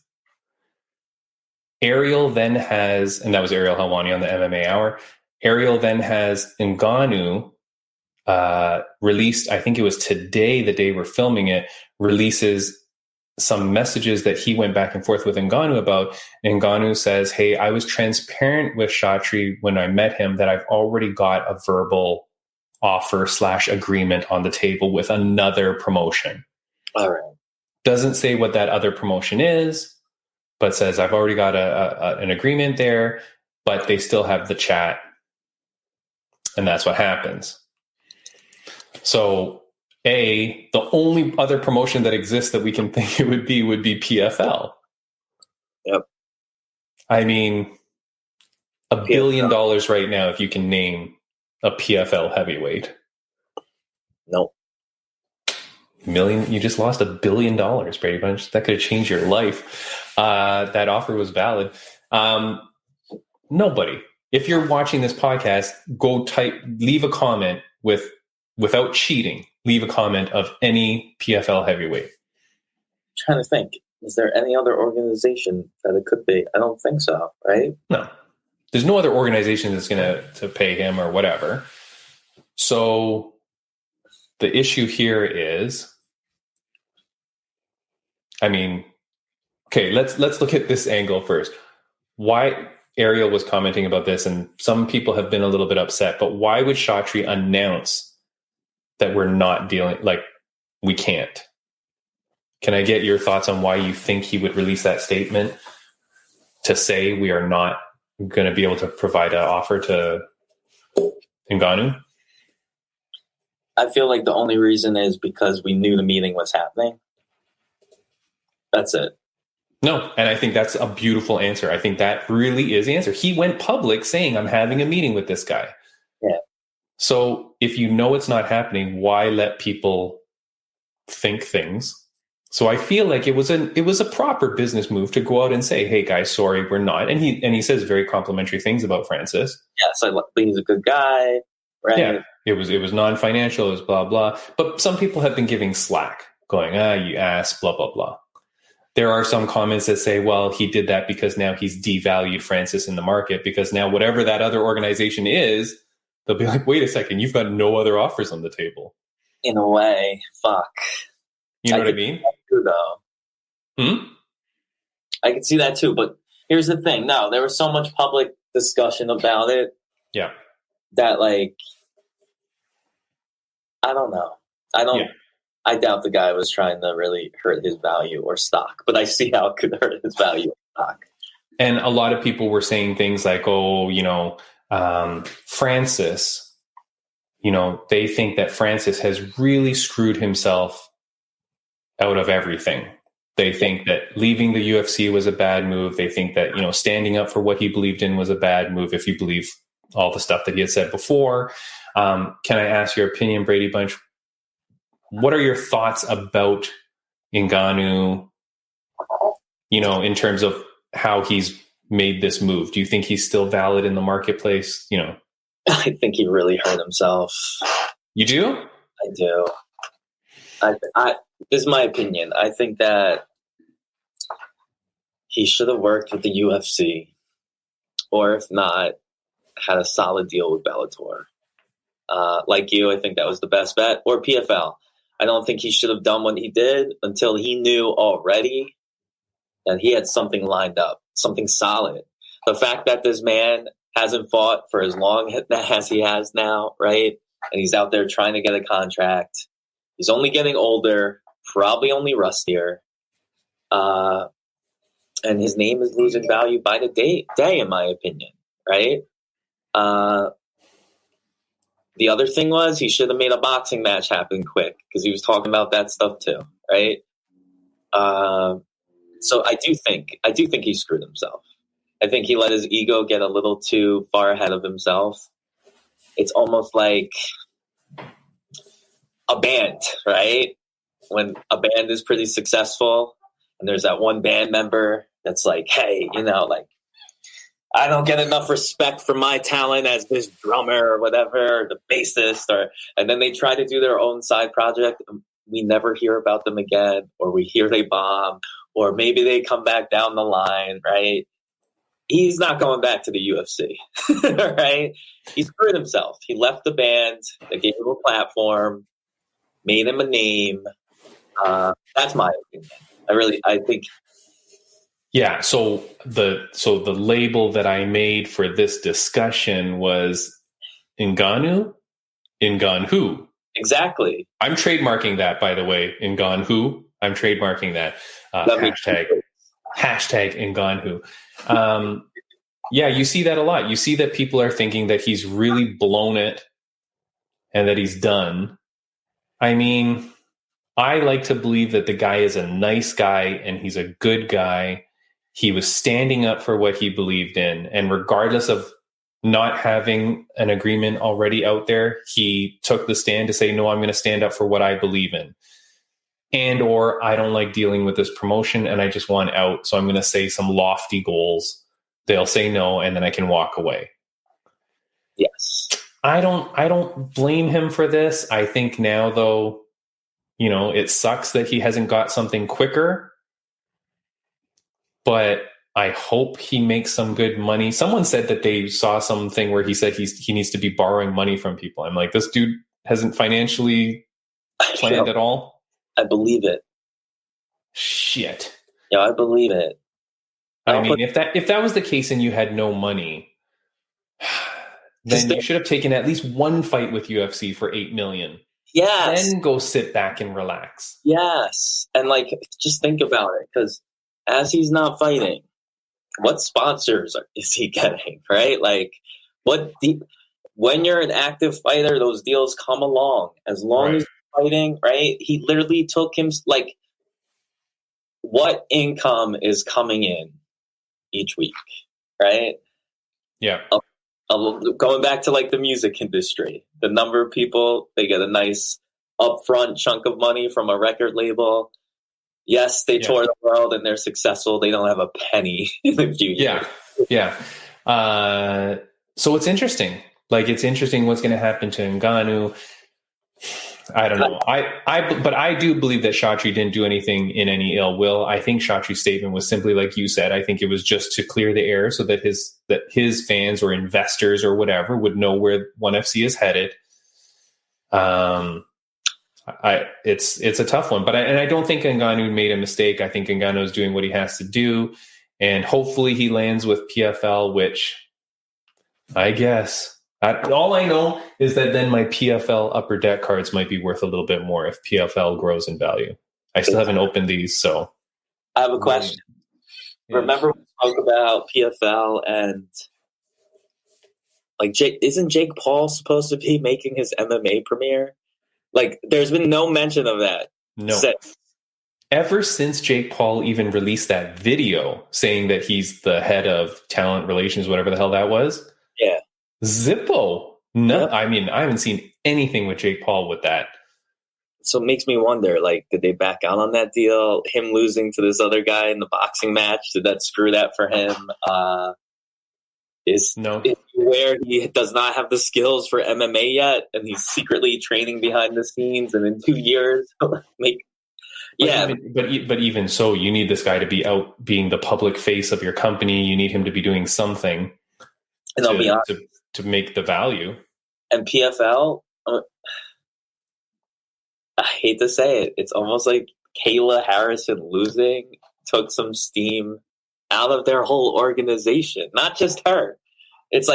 Ariel then has, and that was Ariel Helwani on the MMA Hour. Ariel then has Ngannou released, I think it was today, the day we're filming it, releases some messages that he went back and forth with Ngannou about. Ngannou says, hey, I was transparent with Chatri when I met him that I've already got a verbal offer / agreement on the table with another promotion. All right. Doesn't say what that other promotion is, but says I've already got an agreement there, but they still have the chat. And that's what happens. So, the only other promotion that exists that we can think it would be PFL. Yep. I mean, $1 billion right now, if you can name a PFL heavyweight. Nope. Million, you just lost $1 billion, Brady Bunch. That could have changed your life. That offer was valid. Nobody. If you're watching this podcast, leave a comment without cheating. Leave a comment of any PFL heavyweight. I'm trying to think. Is there any other organization that it could be? I don't think so, right? No. There's no other organization that's going to pay him or whatever. So the issue here is, I mean, okay, let's look at this angle first. Why Ariel was commenting about this, and some people have been a little bit upset, but why would Chatri announce that we're not dealing, like, we can't? Can I get your thoughts on why you think he would release that statement to say we are not going to be able to provide an offer to Ngannou? I feel like the only reason is because we knew the meeting was happening. That's it. No, and I think that's a beautiful answer. I think that really is the answer. He went public saying, I'm having a meeting with this guy. Yeah. So if you know it's not happening, why let people think things? So I feel like it was a proper business move to go out and say, hey guys, sorry, we're not. And he says very complimentary things about Francis. Yes, I think he's a good guy. Right. Yeah. It was non-financial, it was blah, blah. But some people have been giving slack, going, you ass, blah, blah, blah. There are some comments that say, well, he did that because now he's devalued Francis in the market, because now whatever that other organization is, they'll be like, wait a second, you've got no other offers on the table. In a way, fuck. You know what I mean? Too, though. I can see that too, but here's the thing. No, there was so much public discussion about it. Yeah. That, like, I don't know. I doubt the guy was trying to really hurt his value or stock, but I see how it could hurt his value or stock. And a lot of people were saying things like, Francis, they think that Francis has really screwed himself out of everything. They think that leaving the UFC was a bad move. They think that, standing up for what he believed in was a bad move, if you believe all the stuff that he had said before. Can I ask your opinion, Brady Bunch? What are your thoughts about Ngannou, in terms of how he's made this move? Do you think he's still valid in the marketplace? I think he really hurt himself. You do? I do. This is my opinion. I think that he should have worked with the UFC, or if not, had a solid deal with Bellator. Like you, I think that was the best bet, or PFL. I don't think he should have done what he did until he knew already that he had something lined up, something solid. The fact that this man hasn't fought for as long as he has now, right? And he's out there trying to get a contract. He's only getting older, probably only rustier. And his name is losing value by the day, in my opinion, right? The other thing was he should have made a boxing match happen quick, because he was talking about that stuff too, right? So I do think he screwed himself. I think he let his ego get a little too far ahead of himself. It's almost like a band, right? When a band is pretty successful and there's that one band member that's like, hey, I don't get enough respect for my talent as this drummer or whatever, or the bassist, and then they try to do their own side project. we never hear about them again, or we hear they bomb, or maybe they come back down the line, right? He's not going back to the UFC, right? He screwed himself. He left the band that gave him a platform, made him a name. That's my opinion. I think. Yeah. So the label that I made for this discussion was Ngannou. Exactly. I'm trademarking that, by the way. Ngannou. I'm trademarking that. Hashtag Ngannou. Yeah, you see that a lot. You see that people are thinking that he's really blown it and that he's done. I mean, I like to believe that the guy is a nice guy and he's a good guy. He was standing up for what he believed in. And regardless of not having an agreement already out there, he took the stand to say, no, I'm going to stand up for what I believe in. And or I don't like dealing with this promotion and I just want out. So I'm going to say some lofty goals. They'll say no, and then I can walk away. Yes. I don't blame him for this. I think now, though, it sucks that he hasn't got something quicker. But I hope he makes some good money. Someone said that they saw something where he said he needs to be borrowing money from people. I'm like, this dude hasn't financially planned at all. I believe it. Shit. Yeah, I believe it. I mean, if that was the case and you had no money, then you should have taken at least one fight with UFC for $8 million. Yes. Then go sit back and relax. Yes. And just think about it, because as he's not fighting, what sponsors is he getting, right? When you're an active fighter, those deals come along. As long as you're fighting, right? He literally took him, what income is coming in each week, right? Yeah. Going back to the music industry, the number of people, they get a nice upfront chunk of money from a record label. Yes, they tour the world and they're successful. They don't have a penny in the future. Yeah. So it's interesting. It's interesting what's going to happen to Ngannou. I don't know. But I do believe that Chatri didn't do anything in any ill will. I think Chatri's statement was simply like you said. I think it was just to clear the air so that his fans or investors or whatever would know where ONE FC is headed. It's a tough one, but I don't think Ngannou made a mistake. I think Ngannou is doing what he has to do, and hopefully he lands with PFL, which I guess. All I know is that then my PFL upper deck cards might be worth a little bit more if PFL grows in value. I still haven't opened these, so. I have a question. Yeah. Remember we spoke about PFL and isn't Jake Paul supposed to be making his MMA premiere? There's been no mention of that. No. Ever since Jake Paul even released that video saying that he's the head of talent relations, whatever the hell that was. Yeah. Zippo. No, I mean, I haven't seen anything with Jake Paul with that. So it makes me wonder, did they back out on that deal? Him losing to this other guy in the boxing match, did that screw that for him? Is where he does not have the skills for MMA yet, and he's secretly training behind the scenes, and in 2 years, But even so, you need this guy to be out being the public face of your company. You need him to be doing something to make the value. And PFL, I hate to say it, it's almost like Kayla Harrison losing took some steam out of their whole organization, not just her. It's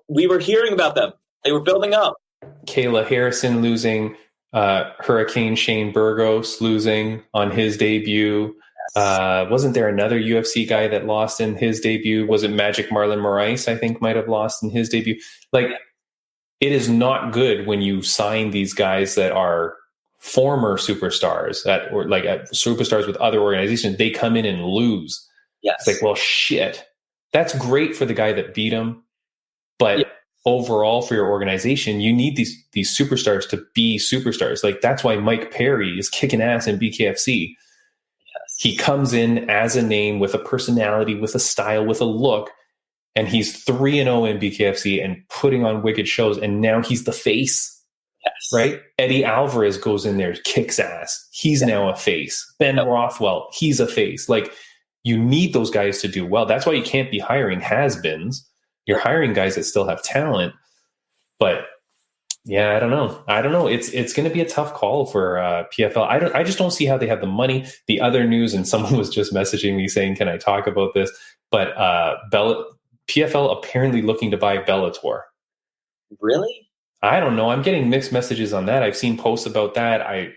we were hearing about them. They were building up. Kayla Harrison losing, Hurricane Shane Burgos losing on his debut. Yes. Wasn't there another UFC guy that lost in his debut? Was it Magic Marlon Moraes, I think, might have lost in his debut? It is not good when you sign these guys that are former superstars or superstars with other organizations. They come in and lose. Yes. It's well, shit. That's great for the guy that beat him, but overall for your organization, you need these superstars to be superstars. That's why Mike Perry is kicking ass in BKFC. Yes. He comes in as a name with a personality, with a style, with a look, and he's 3-0 in BKFC and putting on wicked shows. And now he's the face. Yes. Right? Eddie Alvarez goes in there, kicks ass. He's now a face. Ben Rothwell, he's a face. Like, you need those guys to do well. That's why you can't be hiring has-beens. You're hiring guys that still have talent. But yeah, I don't know. It's going to be a tough call for PFL. I just don't see how they have the money. The other news, and someone was just messaging me saying, "Can I talk about this?" But PFL apparently looking to buy Bellator. Really? I don't know. I'm getting mixed messages on that. I've seen posts about that. I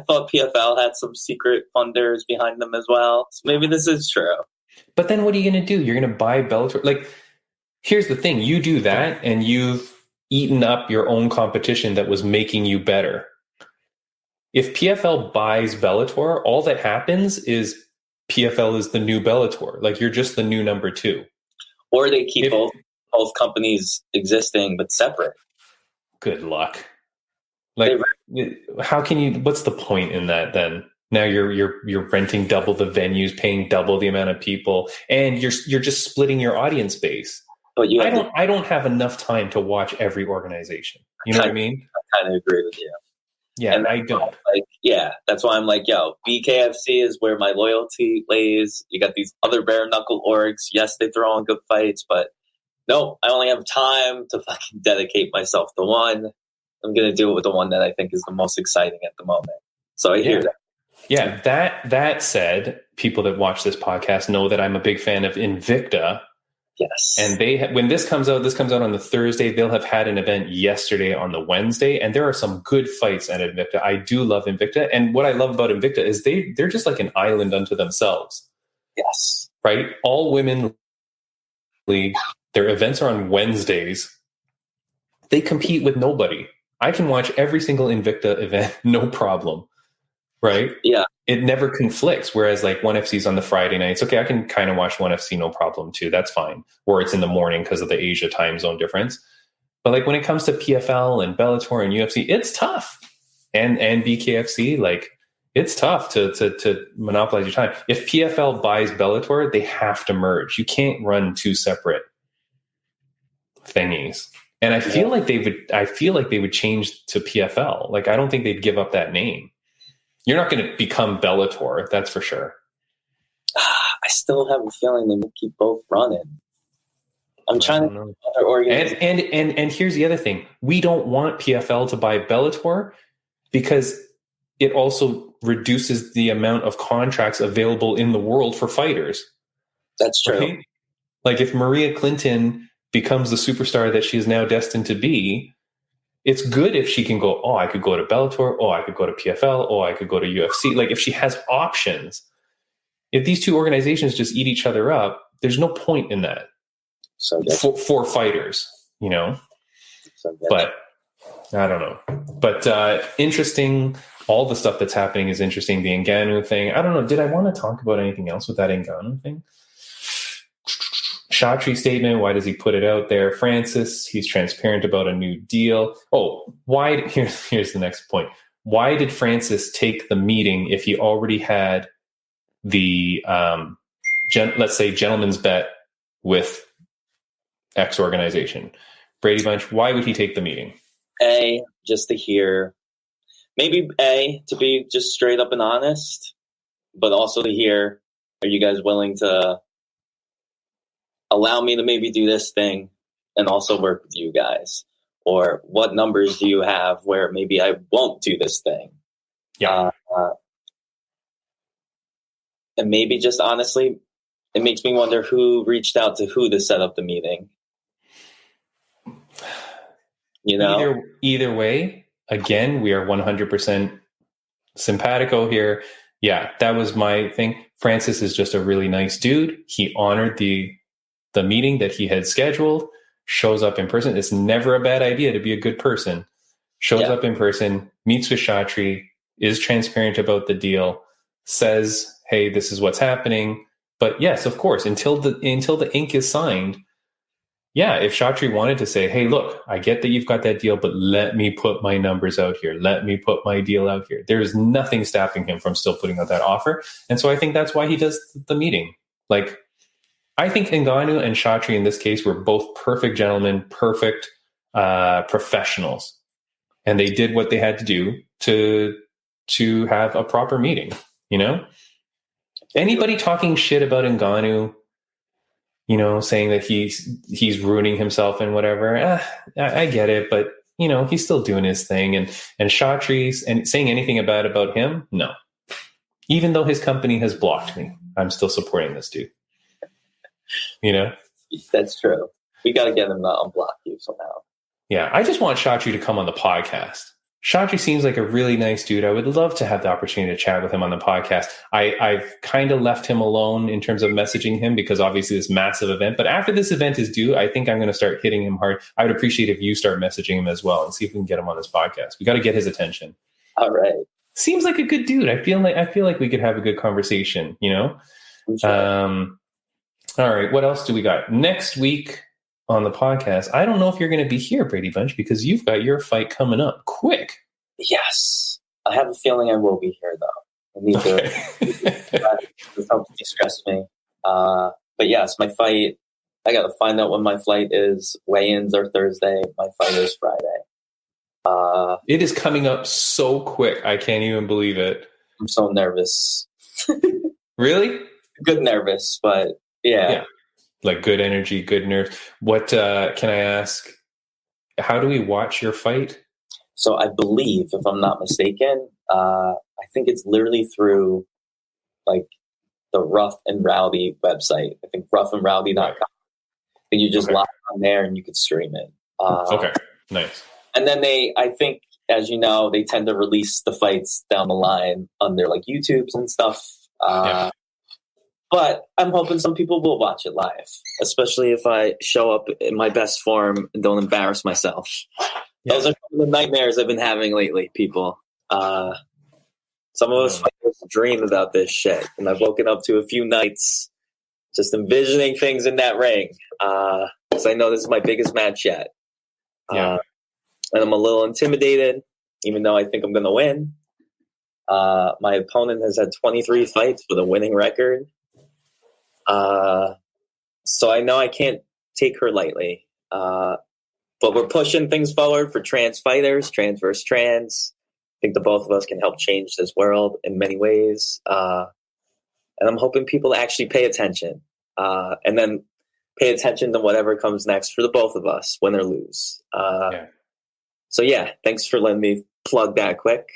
thought PFL had some secret funders behind them as well. So maybe this is true. But then what are you going to do? You're going to buy Bellator? Like, here's the thing. You do that and you've eaten up your own competition that was making you better. If PFL buys Bellator, all that happens is PFL is the new Bellator. Like, you're just the new number 2. Or they keep both companies existing but separate. Good luck. Like, how can you? What's the point in that then? Now you're renting double the venues, paying double the amount of people, and you're just splitting your audience base. But I don't have enough time to watch every organization. You know what I mean? I kind of agree with you. Yeah, and I don't. That's why I'm like, yo, BKFC is where my loyalty lays. You got these other bare knuckle orgs. Yes, they throw on good fights, but no, I only have time to fucking dedicate myself to one. I'm going to do it with the one that I think is the most exciting at the moment. So I hear that. Yeah, that said, people that watch this podcast know that I'm a big fan of Invicta. Yes. And when this comes out on the Thursday, they'll have had an event yesterday on the Wednesday, and there are some good fights at Invicta. I do love Invicta. And what I love about Invicta is they're just like an island unto themselves. Yes. Right? All women league. Their events are on Wednesdays. They compete with nobody. I can watch every single Invicta event, no problem. Right? Yeah. It never conflicts. Whereas like 1FC's on the Friday nights. Okay, I can kind of watch 1FC, no problem too. That's fine. Or it's in the morning because of the Asia time zone difference. But like when it comes to PFL and Bellator and UFC, it's tough. And BKFC, like, it's tough to monopolize your time. If PFL buys Bellator, they have to merge. You can't run two separate thingies. And I feel like they would change to PFL. Like, I don't think they'd give up that name. You're not going to become Bellator, that's for sure. I still have a feeling they will keep both running. I'm trying to know other organizations. And here's the other thing. We don't want PFL to buy Bellator because it also reduces the amount of contracts available in the world for fighters. That's true. Right? Like, if Maria Clinton becomes the superstar that she is now destined to be, it's good if she can go, oh, I could go to Bellator, oh, I could go to PFL, oh, I could go to UFC. Like, if she has options, if these two organizations just eat each other up, there's no point in that. So for fighters, you know? But I don't know. But interesting. All the stuff that's happening is interesting. The Ngannou thing. I don't know. Did I want to talk about anything else with that Ngannou thing? Chatri statement. Why does he put it out there? Francis, he's transparent about a new deal. Oh, why? Here's the next point. Why did Francis take the meeting if he already had the, let's say, gentleman's bet with X organization? Bradybunch, why would he take the meeting? Just to hear, maybe to be just straight up and honest, but also to hear, are you guys willing to allow me to maybe do this thing and also work with you guys? Or what numbers do you have where maybe I won't do this thing? Yeah. And maybe just honestly, it makes me wonder who reached out to who to set up the meeting. You know? Either way, again, we are 100% simpatico here. Yeah, that was my thing. Francis is just a really nice dude. He honored the meeting that he had scheduled, shows up in person. It's never a bad idea to be a good person. Shows up in person, meets with Chatri, is transparent about the deal, says, hey, this is what's happening. But yes, of course, until the ink is signed, yeah, if Chatri wanted to say, hey, look, I get that you've got that deal, but let me put my numbers out here. Let me put my deal out here. There's nothing stopping him from still putting out that offer. And so I think that's why he does the meeting. Like, I think Ngannou and Chatri in this case were both perfect gentlemen, perfect professionals, and they did what they had to do to have a proper meeting. You know, anybody talking shit about Ngannou, you know, saying that he's ruining himself and whatever. I get it, but you know, he's still doing his thing, and Chatri and saying anything about him, no. Even though his company has blocked me, I'm still supporting this dude. You know, that's true. We got to get him to unblock you somehow. Yeah, I just want Chatri to come on the podcast. Chatri seems like a really nice dude. I would love to have the opportunity to chat with him on the podcast. I've kind of left him alone in terms of messaging him because obviously this massive event. But after this event is due, I think I'm going to start hitting him hard. I would appreciate if you start messaging him as well and see if we can get him on this podcast. We got to get his attention. All right. Seems like a good dude. I feel like we could have a good conversation, you know? Sure. All right. What else do we got? Next week on the podcast, I don't know if you're going to be here, Brady Bunch, because you've got your fight coming up quick. Yes. I have a feeling I will be here, though. I need to help de-stress me. But yes, my fight, I got to find out when my flight is. Weigh-ins are Thursday. My fight is Friday. It is coming up so quick. I can't even believe it. I'm so nervous. Really? Good nervous, but yeah. Like good energy, good nerves. What can I ask? How do we watch your fight? So I believe, if I'm not mistaken, I think it's literally through like the Rough and Rowdy website. I think roughandrowdy.com. And you just log on there and you can stream it. Okay, nice. And then I think, as you know, they tend to release the fights down the line on their like YouTubes and stuff. But I'm hoping some people will watch it live, especially if I show up in my best form and don't embarrass myself. Yeah. Those are some of the nightmares I've been having lately, people. Some of us fighters dream about this shit, and I've woken up to a few nights just envisioning things in that ring. Because I know this is my biggest match yet. And I'm a little intimidated, even though I think I'm going to win. My opponent has had 23 fights with a winning record. So I know I can't take her lightly. But we're pushing things forward for trans fighters, trans versus trans. I think the both of us can help change this world in many ways. And I'm hoping people actually pay attention. And then pay attention to whatever comes next for the both of us, win or lose. So yeah, thanks for letting me plug that quick.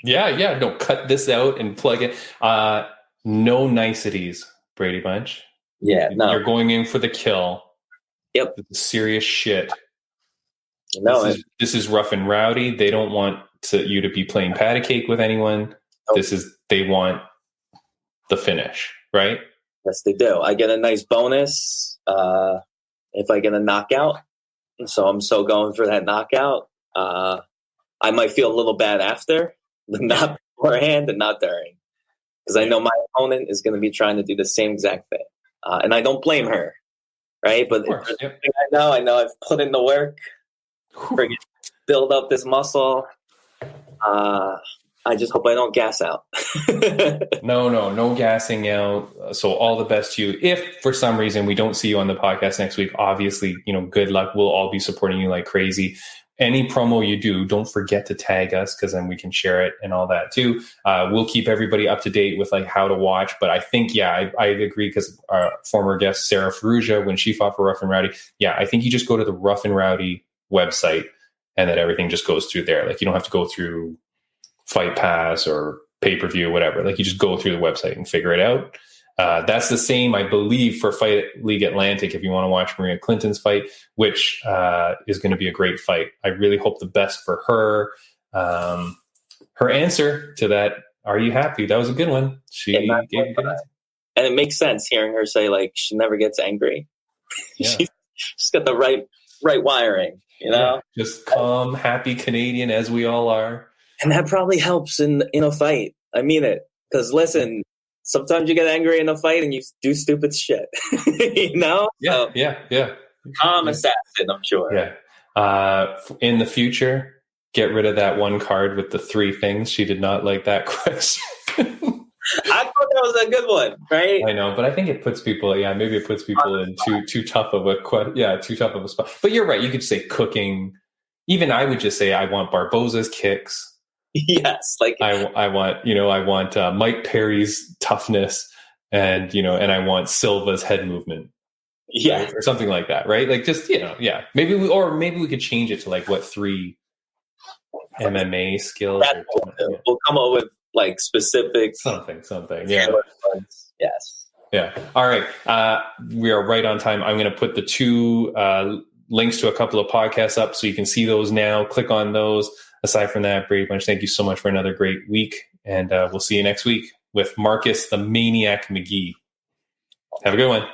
Yeah. No, cut this out and plug it. No niceties, Brady Bunch. Yeah, no. You're going in for the kill. Yep. This is serious shit. No, this is Rough and Rowdy. They don't want you to be playing patty cake with anyone. Nope. They want the finish, right? Yes, they do. I get a nice bonus if I get a knockout. So I'm going for that knockout. I might feel a little bad after, but not beforehand and not during. Because I know my opponent is going to be trying to do the same exact thing. And I don't blame her, right? But I know I've put in the work, build up this muscle. I just hope I don't gas out. No gassing out. So all the best to you. If for some reason we don't see you on the podcast next week, obviously, good luck. We'll all be supporting you like crazy. Any promo you do, don't forget to tag us because then we can share it and all that too. We'll keep everybody up to date with like how to watch. But I think, I agree because our former guest, Sarah Ferrugia, when she fought for Rough and Rowdy, I think you just go to the Rough and Rowdy website and then everything just goes through there. Like you don't have to go through Fight Pass or pay-per-view, whatever. Like you just go through the website and figure it out. That's the same, I believe, for Fight League Atlantic if you want to watch Maria Clinton's fight, which is going to be a great fight. I really hope the best for her. Her answer to that, "Are you happy?" That was a good one. She gave a good answer. And it makes sense hearing her say, like, she never gets angry. Yeah. She's got the right wiring, Yeah, just calm, happy Canadian as we all are. And that probably helps in a fight. I mean it. Because listen, sometimes you get angry in a fight and you do stupid shit. Yeah. Calm assassin, I'm sure. Yeah. In the future, get rid of that one card with the 3 things. She did not like that question. I thought that was a good one, right? I know, but I think it puts people, maybe it puts people in too tough of a spot. But you're right. You could say cooking. Even I would just say I want Barboza's kicks. Yes, like I want Mike Perry's toughness, and I want Silva's head movement. Yeah, right? Or something like that, right? Like just maybe we could change it to like what 3 MMA skills. We'll come up with like specific something. Yeah. Yes. Yeah. All right. We are right on time. I'm going to put the 2 links to a couple of podcasts up so you can see those now. Click on those. Aside from that, Bradybunch, thank you so much for another great week. And we'll see you next week with Marcus the Maniac McGee. Have a good one.